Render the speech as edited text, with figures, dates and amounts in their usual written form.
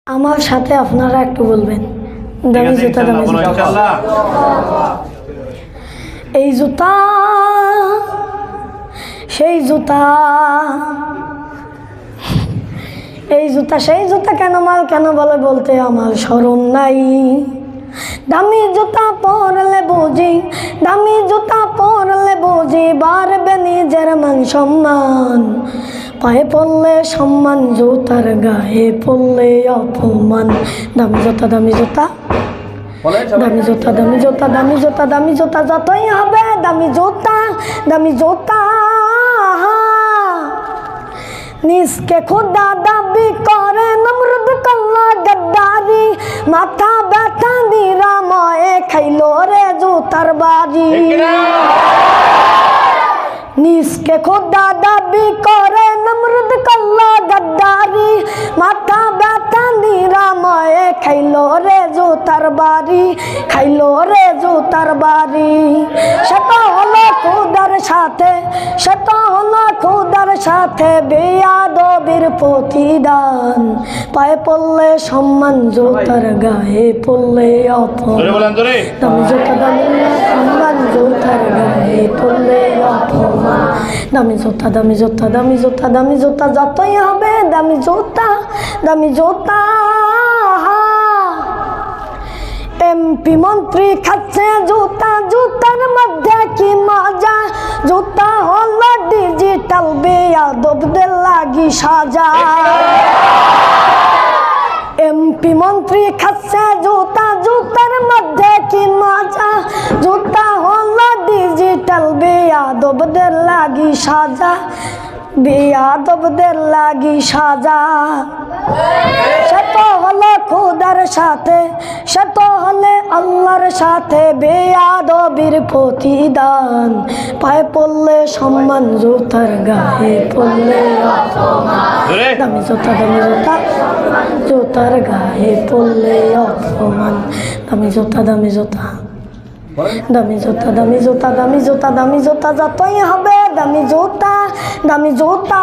আমার সাথে আপনারা একটু বলবেন দামি জুতা দামি জুতা। এই জুতা সেই জুতা, এই জুতা সেই জুতা, কেন মাল কেন বলে বলতে আমার শরম নাই। দামি জুতা পরলে বুঝি, দামি জুতা পরলে বুঝি বাড়বে নিজের মান সম্মান। পায়ে পড়লে সম্মান, জুতার গায়ে পড়লে অপমান। দামি জুতা দামি জুতা, দামি জুতা দামি জুতা, দামি জুতা দামি জুতা যতই হবে দামি জুতা দামি জুতা। নিজকে খোদা দাবি করে নমরুদ কল্লা গদ্দারি, মাথা ব্যথা নিরাময়ে খাইলো রে জুতার বাড়ি। নিজকে খোদা দাবি করে নমরুদ কল্লা গদ্দারি, মাথা ব্যথা নিরাময়ে খাইলো রে জুতার বাড়ি, খাইলো রে জুতার বাড়ি। সে তো হলো খোদার সাথে, সে তো হলো খোদার সাথে বেয়াদবির প্রতিদান। পায়ে পড়লে সম্মান, জুতার গায়ে পড়লে অপমান। দামি জুতা দামি সম্মান, জুতার গায়ে পড়লে অপমান। দামি জুতা দামি জুতা, দামি জুতা দামি জুতা যতই হবে দামি জুতা দামি জুতা। এমপি মন্ত্রী খাচ্ছে জুতা, জুতার মধ্যে কি মজা। জুতা হলো ডিজিটাল, বেয়াদবদের লাগি সাজা। এমপি মন্ত্রী খাচ্ছে জুতা, জুতার মধ্যে কি মজা। জুতা হলো ডিজিটাল, বেয়াদবদের লাগি সাজা, বেয়াদবদের লাগি সাজা। সে তো হলো খোদার সাথে, সে তো হলে আল্লাহর সাথে বেয়াদবির প্রতিদান। পায়ে পড়লে সম্মান, জুতার গায়ে পড়লে অপমান। দামি জুতা দামি জুতা, জুতার গায়ে পড়লে অপমান। দামি জুতা দামি জুতা, দামি জুতা দামি জুতা, দামি জুতা দামি জুতা যতই হবে দামি জুতা দামি জুতা।